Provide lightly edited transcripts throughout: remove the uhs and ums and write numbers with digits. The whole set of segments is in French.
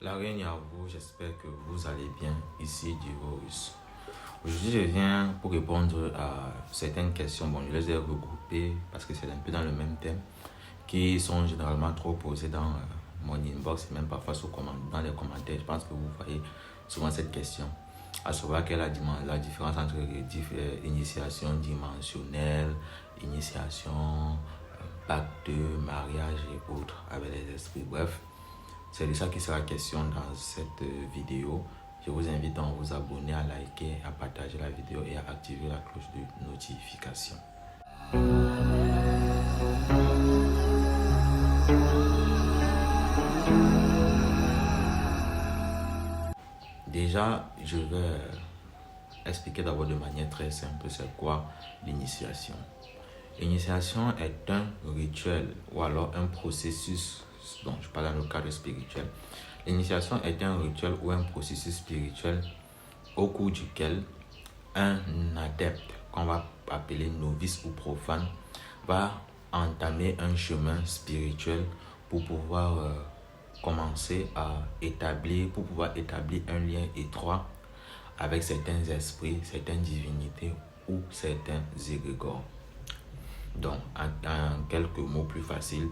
La règne à vous, j'espère que vous allez bien. Ici Divorus. Aujourd'hui, je viens pour répondre à certaines questions. Bon, je les ai regroupées parce que c'est un peu dans le même thème, qui sont généralement trop posées dans mon inbox et même parfois dans les commentaires. Je pense que vous voyez souvent cette question, à savoir quelle est la différence entre initiation dimensionnelle, initiation, pacte, mariage et autres avec les esprits. Bref, c'est de ça qui sera question dans cette vidéo. Je vous invite à vous abonner, à liker, à partager la vidéo et à activer la cloche de notification. Déjà, je vais expliquer d'abord de manière très simple c'est quoi l'initiation. L'initiation est un rituel ou alors un processus, donc je parle dans le cadre spirituel. L'initiation est un rituel ou un processus spirituel au cours duquel un adepte, qu'on va appeler novice ou profane, va entamer un chemin spirituel pour pouvoir commencer à établir un lien étroit avec certains esprits, certaines divinités ou certains égrégores. Donc, en quelques mots plus faciles,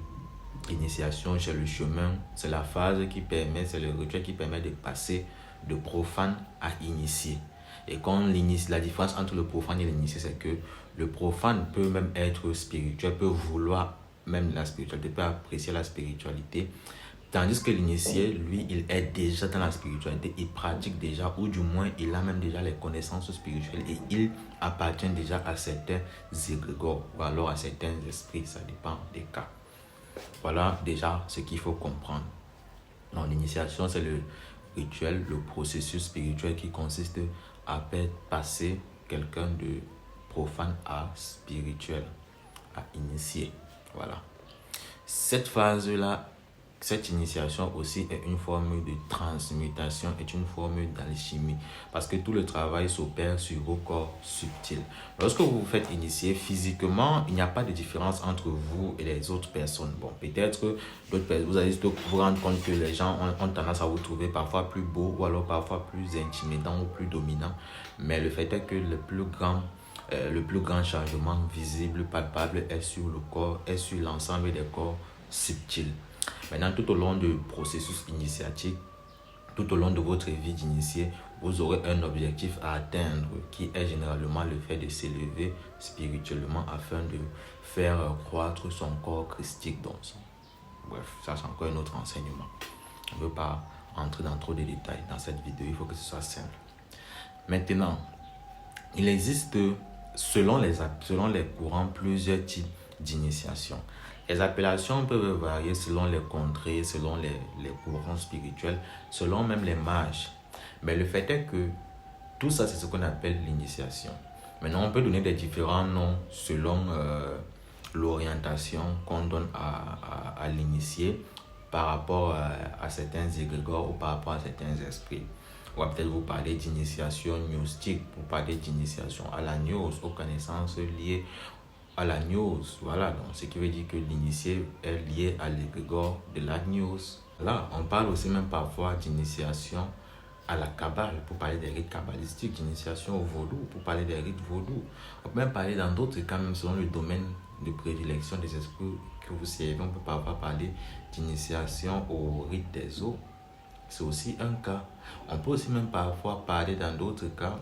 l'initiation, c'est le chemin, c'est la phase c'est le rituel qui permet de passer de profane à initié. Et la différence entre le profane et l'initié, c'est que le profane peut même être spirituel, peut vouloir même la spiritualité, peut apprécier la spiritualité. Tandis que l'initié, lui, il est déjà dans la spiritualité, il pratique déjà, ou du moins, il a même déjà les connaissances spirituelles et il appartient déjà à certains égrégores ou alors à certains esprits, ça dépend des cas. Voilà déjà ce qu'il faut comprendre. Donc, l'initiation, c'est le rituel, le processus spirituel qui consiste à passer quelqu'un de profane à spirituel, à initier. Voilà. Cette phase-là, cette initiation aussi est une forme de transmutation, est une forme d'alchimie, parce que tout le travail s'opère sur vos corps subtils. Lorsque vous vous faites initier physiquement, il n'y a pas de différence entre vous et les autres personnes. Bon, peut-être d'autres personnes, vous allez vous rendre compte que les gens ont tendance à vous trouver parfois plus beau ou alors parfois plus intimidant ou plus dominant, mais le fait est que le plus grand changement visible, palpable est sur le corps, est sur l'ensemble des corps subtils. Maintenant, tout au long du processus initiatique, tout au long de votre vie d'initié, vous aurez un objectif à atteindre qui est généralement le fait de s'élever spirituellement afin de faire croître son corps christique. Bref, ça c'est encore un autre enseignement. On ne veut pas entrer dans trop de détails dans cette vidéo, il faut que ce soit simple. Maintenant, il existe selon les courants plusieurs types d'initiation. Les appellations peuvent varier selon les contrées, selon les courants spirituels, selon même les mages. Mais le fait est que tout ça, c'est ce qu'on appelle l'initiation. Maintenant, on peut donner des différents noms selon l'orientation qu'on donne à l'initié par rapport à certains égrégores ou par rapport à certains esprits. On va peut-être vous parler d'initiation gnostique, vous parler d'initiation à la gnose, aux connaissances liées à la gnose. Voilà, donc ce qui veut dire que l'initié est lié à l'égrégore de la gnose. Là, on parle aussi même parfois d'initiation à la Kabbale, pour parler des rites kabbalistiques, d'initiation au vaudou, pour parler des rites vaudou. On peut même parler dans d'autres cas, même selon le domaine de prédilection des esprits que vous servez, on peut parfois parler d'initiation au rite des eaux. C'est aussi un cas. On peut aussi même parfois parler dans d'autres cas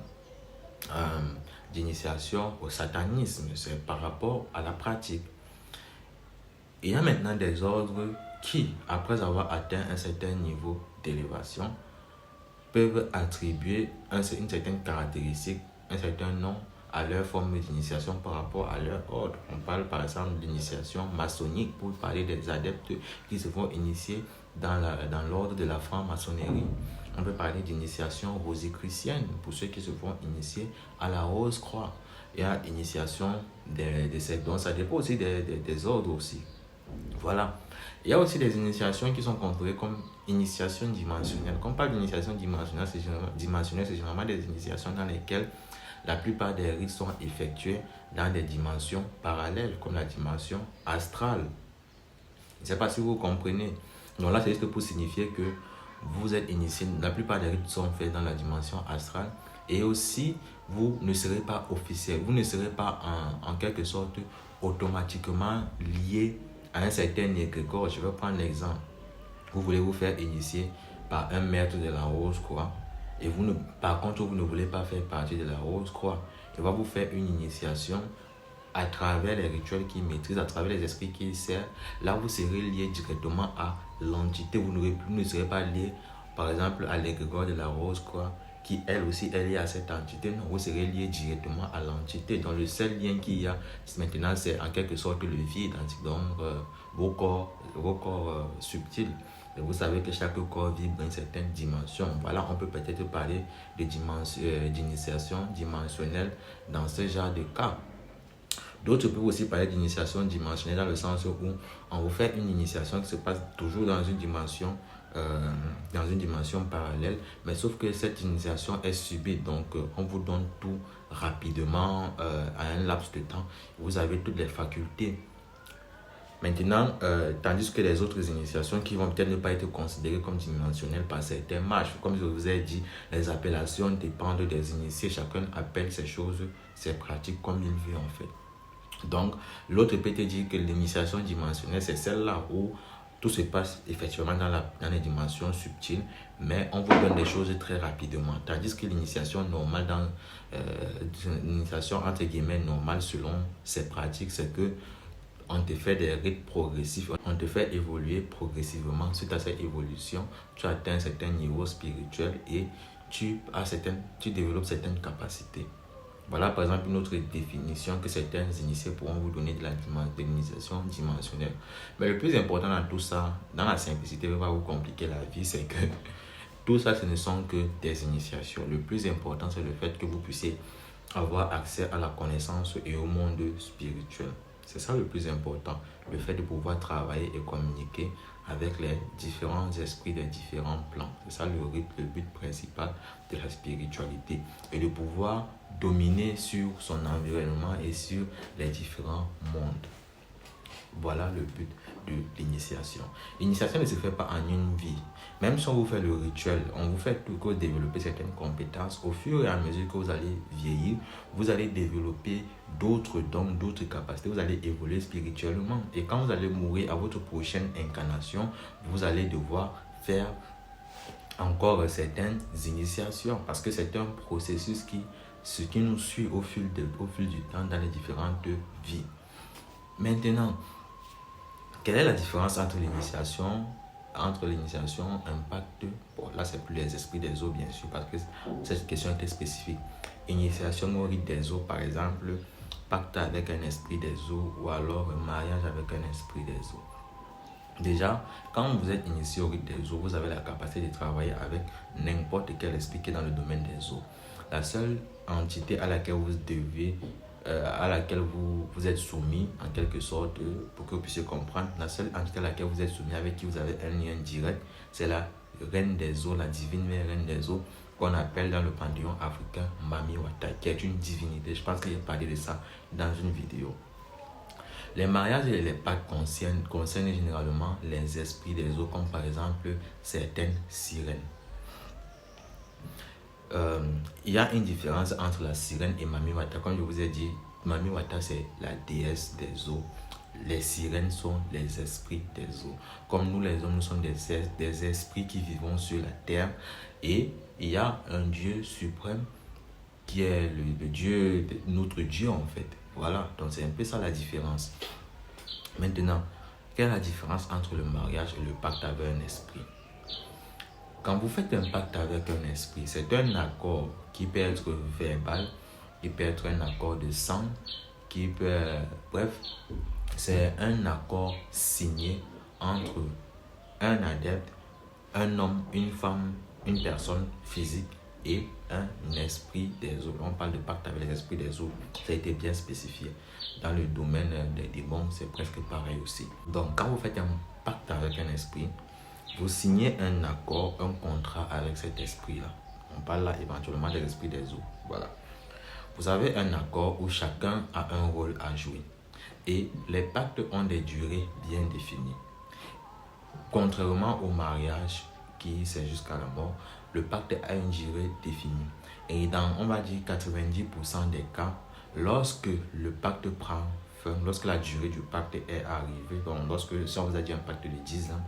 d'initiation au satanisme, c'est par rapport à la pratique. Il y a maintenant des ordres qui, après avoir atteint un certain niveau d'élévation, peuvent attribuer une certaine caractéristique, un certain nom à leur forme d'initiation par rapport à leur ordre. On parle par exemple d'initiation maçonnique pour parler des adeptes qui se font initier dans l'ordre de la franc-maçonnerie. On peut parler d'initiation rosicrucienne pour ceux qui se font initier à la Rose-Croix. Il y a initiation des sectes, donc ça dépend aussi des ordres aussi. Voilà. Il y a aussi des initiations qui sont considérées comme initiation dimensionnelle. Quand on parle d'initiation dimensionnelle, c'est généralement des initiations dans lesquelles la plupart des rites sont effectués dans des dimensions parallèles, comme la dimension astrale. Je ne sais pas si vous comprenez. Donc là, c'est juste pour signifier que vous êtes initié. La plupart des rites sont faits dans la dimension astrale. Et aussi, vous ne serez pas officiel. Vous ne serez pas en quelque sorte automatiquement lié à un certain égrégore. Je vais prendre l'exemple. Vous voulez vous faire initier par un maître de la Rose-Croix. Et par contre, vous ne voulez pas faire partie de la Rose-Croix. Il va vous faire une initiation à travers les rituels qu'il maîtrise, à travers les esprits qu'il sert. Là, vous serez lié directement à l'entité. Vous ne serez pas lié, par exemple, à l'égrégore de la Rose-Croix, qui elle aussi est liée à cette entité. Non, vous serez lié directement à l'entité. Donc, le seul lien qu'il y a maintenant, c'est en quelque sorte le vie identique. Donc, vos corps subtils. Et vous savez que chaque corps vibre une certaine dimension. Voilà, on peut peut-être parler d'initiation dimensionnelle dans ce genre de cas. D'autres peuvent aussi parler d'initiation dimensionnelle dans le sens où on vous fait une initiation qui se passe toujours dans une dimension parallèle, mais sauf que cette initiation est subite, donc on vous donne tout rapidement à un laps de temps. Vous avez toutes les facultés. Maintenant, tandis que les autres initiations qui vont peut-être ne pas être considérées comme dimensionnelles par certains mages, comme je vous ai dit, les appellations dépendent des initiés. Chacun appelle ces choses, ces pratiques comme il veut en fait. Donc, l'autre peut te dire que l'initiation dimensionnelle, c'est celle-là où tout se passe effectivement dans les dimensions subtiles, mais on vous donne des choses très rapidement. Tandis que l'initiation normale, l'initiation entre guillemets normale selon ces pratiques, c'est que on te fait des rites progressifs, on te fait évoluer progressivement. Suite à cette évolution, tu atteins un certain niveau spirituel et tu développes certaines capacités. Voilà par exemple une autre définition que certains initiés pourront vous donner de l'initiation dimensionnelle. Mais le plus important dans tout ça, dans la simplicité, ne va pas vous compliquer la vie, c'est que tout ça, ce ne sont que des initiations. Le plus important, c'est le fait que vous puissiez avoir accès à la connaissance et au monde spirituel. C'est ça le plus important, le fait de pouvoir travailler et communiquer avec les différents esprits des différents plans. C'est ça le but principal de la spiritualité. Et de pouvoir dominer sur son environnement et sur les différents mondes. Voilà le but de l'initiation. L'initiation ne se fait pas en une vie. Même si on vous fait le rituel, on vous fait tout pour développer certaines compétences. Au fur et à mesure que vous allez vieillir, vous allez développer d'autres dons, d'autres capacités. Vous allez évoluer spirituellement. Et quand vous allez mourir à votre prochaine incarnation, vous allez devoir faire encore certaines initiations. Parce que c'est un processus qui nous suit au fil du temps dans les différentes vies. Maintenant, quelle est la différence entre l'initiation impact? Bon, là, c'est plus les esprits des eaux, bien sûr, parce que cette question était spécifique. Initiation au rite des eaux, par exemple, pacte avec un esprit des eaux ou alors un mariage avec un esprit des eaux. Déjà, quand vous êtes initié au rite des eaux, vous avez la capacité de travailler avec n'importe quel esprit qui est dans le domaine des eaux. La seule entité à laquelle vous êtes soumis en quelque sorte, pour que vous puissiez comprendre, la seule entité à laquelle vous êtes soumis, avec qui vous avez un lien direct, c'est la reine des eaux, la divine mère reine des eaux, qu'on appelle dans le panthéon africain Mami Wata, qui est une divinité. Je pense que j'ai parlé de ça dans une vidéo. Les mariages et les pactes concernent généralement les esprits des eaux, comme par exemple certaines sirènes. Il y a une différence entre la sirène et Mami Wata. Comme je vous ai dit, Mami Wata, c'est la déesse des eaux. Les sirènes sont les esprits des eaux. Comme nous les hommes, nous sommes des esprits qui vivons sur la terre. Et il y a un Dieu suprême qui est le Dieu, notre Dieu en fait. Voilà, donc c'est un peu ça la différence. Maintenant, quelle est la différence entre le mariage et le pacte avec un esprit? Quand vous faites un pacte avec un esprit, c'est un accord qui peut être verbal, qui peut être un accord de sang, bref, c'est un accord signé entre un adepte, un homme, une femme, une personne physique et un esprit des eaux. On parle de pacte avec les esprits des eaux. Ça a été bien spécifié. Dans le domaine des démons, c'est presque pareil aussi. Donc, quand vous faites un pacte avec un esprit, vous signez un accord, un contrat avec cet esprit-là. On parle là éventuellement de l'esprit des eaux. Voilà. Vous avez un accord où chacun a un rôle à jouer. Et les pactes ont des durées bien définies. Contrairement au mariage, qui c'est jusqu'à la mort, le pacte a une durée définie. Et dans, on va dire, 90% des cas, lorsque le pacte prend fin, lorsque la durée du pacte est arrivée, donc lorsque, si on vous a dit un pacte de 10 ans,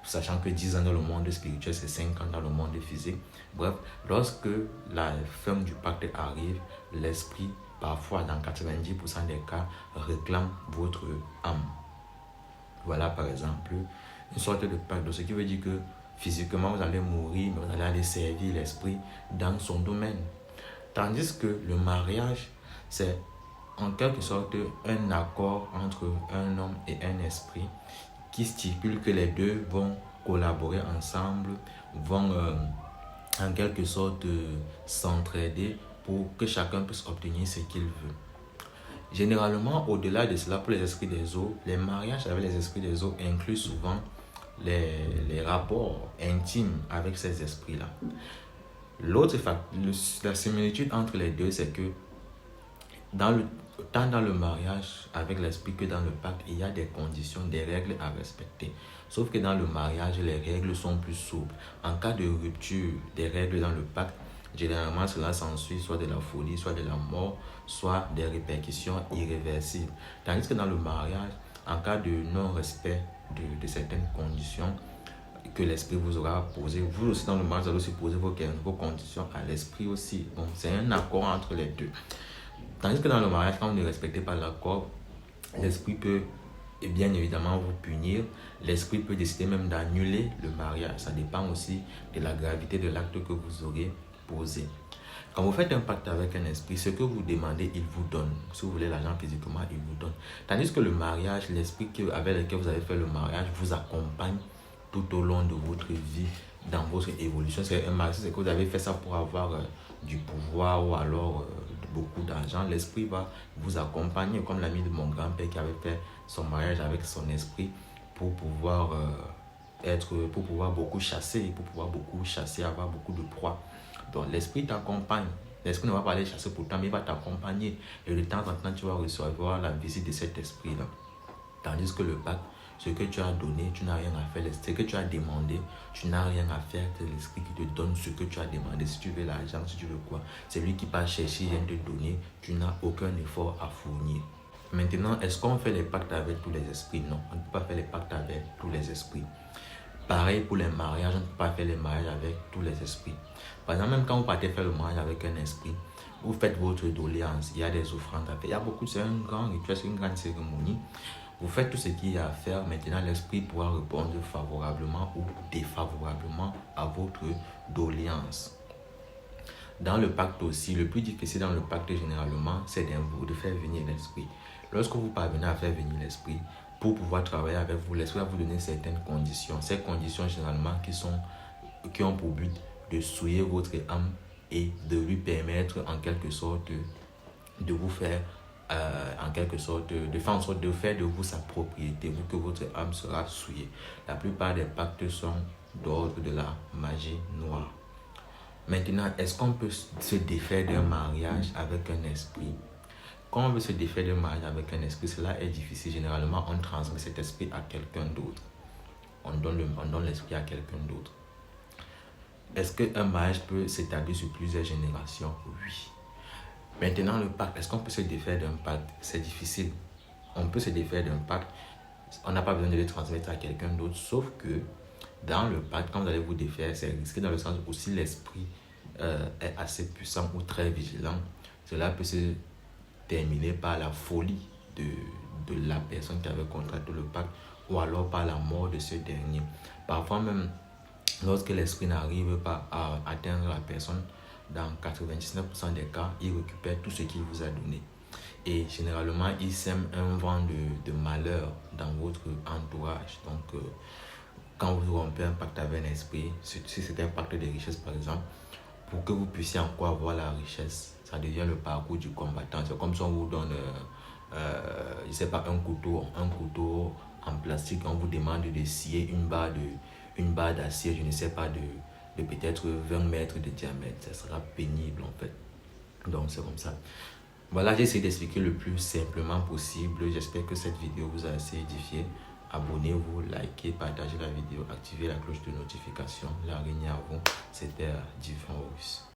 sachant que 10 ans dans le monde spirituel, c'est 5 ans dans le monde physique. Bref, lorsque la fin du pacte arrive, l'esprit, parfois dans 90% des cas, réclame votre âme. Voilà par exemple une sorte de pacte, ce qui veut dire que physiquement vous allez mourir, mais vous allez aller servir l'esprit dans son domaine. Tandis que le mariage, c'est en quelque sorte un accord entre un homme et un esprit qui stipule que les deux vont collaborer ensemble, vont en quelque sorte s'entraider pour que chacun puisse obtenir ce qu'il veut. Généralement, au-delà de cela, pour les esprits des eaux, les mariages avec les esprits des eaux incluent souvent les rapports intimes avec ces esprits-là. La similitude entre les deux, c'est que tant dans le mariage avec l'esprit que dans le pacte, il y a des conditions, des règles à respecter. Sauf que dans le mariage, les règles sont plus souples. En cas de rupture des règles dans le pacte, généralement cela s'ensuit soit de la folie, soit de la mort, soit des répercussions irréversibles. Tandis que dans le mariage, en cas de non-respect de certaines conditions que l'esprit vous aura posées, vous aussi dans le mariage, vous allez aussi poser vos conditions à l'esprit aussi. Donc c'est un accord entre les deux. Tandis que dans le mariage, quand vous ne respectez pas l'accord, l'esprit peut bien évidemment vous punir. L'esprit peut décider même d'annuler le mariage. Ça dépend aussi de la gravité de l'acte que vous aurez posé. Quand vous faites un pacte avec un esprit, ce que vous demandez, il vous donne. Si vous voulez l'argent physiquement, il vous donne. Tandis que le mariage, l'esprit avec lequel vous avez fait le mariage vous accompagne tout au long de votre vie, dans votre évolution. C'est un mariage, c'est que vous avez fait ça pour avoir du pouvoir ou alors beaucoup d'argent. L'esprit va vous accompagner, comme l'ami de mon grand-père qui avait fait son mariage avec son esprit pour pouvoir beaucoup chasser, avoir beaucoup de proies. Donc l'esprit t'accompagne. L'esprit ne va pas aller chasser pour toi, mais il va t'accompagner. Et de temps en temps, tu vas recevoir la visite de cet esprit-là. Tandis que le pacte, ce que tu as donné, tu n'as rien à faire. Ce que tu as demandé, tu n'as rien à faire. C'est l'esprit qui te donne ce que tu as demandé. Si tu veux l'argent, si tu veux quoi, c'est lui qui va chercher, vient te donner. Tu n'as aucun effort à fournir. Maintenant, est-ce qu'on fait les pactes avec tous les esprits? Non, on ne peut pas faire les pactes avec tous les esprits. Pareil pour les mariages, on ne peut pas faire les mariages avec tous les esprits. Par exemple, même quand vous partez faire le mariage avec un esprit, vous faites votre doléance, il y a des offrandes à faire. Il y a beaucoup, c'est un grand rituel, c'est une grande cérémonie. Vous faites tout ce qu'il y a à faire. Maintenant, l'esprit pourra répondre favorablement ou défavorablement à votre doléance. Dans le pacte aussi, le plus difficile dans le pacte généralement, c'est de faire venir l'esprit. Lorsque vous parvenez à faire venir l'esprit, pour pouvoir travailler avec vous, l'esprit va vous donner certaines conditions. Ces conditions généralement qui ont pour but de souiller votre âme et de lui permettre en quelque sorte de vous faire en quelque sorte de faire en sorte de faire de vous sa propriété, vous que votre âme sera souillée. La plupart des pactes sont d'ordre de la magie noire. Maintenant, est-ce qu'on peut se défaire d'un mariage avec un esprit? Quand on veut se défaire d'un mariage avec un esprit, cela est difficile. Généralement, on transmet cet esprit à quelqu'un d'autre. On donne l'esprit à quelqu'un d'autre. Est-ce qu'un mariage peut s'établir sur plusieurs générations? Oui. Maintenant, le pacte, est-ce qu'on peut se défaire d'un pacte? C'est difficile. On peut se défaire d'un pacte. On n'a pas besoin de le transmettre à quelqu'un d'autre. Sauf que dans le pacte, quand vous allez vous défaire, c'est risqué dans le sens où si l'esprit est assez puissant ou très vigilant, cela peut se terminer par la folie de la personne qui avait contracté le pacte ou alors par la mort de ce dernier. Parfois même, lorsque l'esprit n'arrive pas à atteindre la personne, dans 99% des cas, il récupère tout ce qu'il vous a donné. Et généralement, il sème un vent de malheur dans votre entourage. Donc, quand vous rompez un pacte avec un esprit, si c'est un pacte de richesse par exemple, pour que vous puissiez encore avoir la richesse, ça devient le parcours du combattant. C'est comme si on vous donne, je ne sais pas, un couteau en plastique, on vous demande de scier une barre d'acier, je ne sais pas, de peut-être 20 mètres de diamètre. Ça sera pénible en fait. Donc c'est comme ça. Voilà, j'ai essayé d'expliquer le plus simplement possible. J'espère que cette vidéo vous a assez édifié. Abonnez-vous, likez, partagez la vidéo, activez la cloche de notification. L'araignée avant, c'était Different Voice.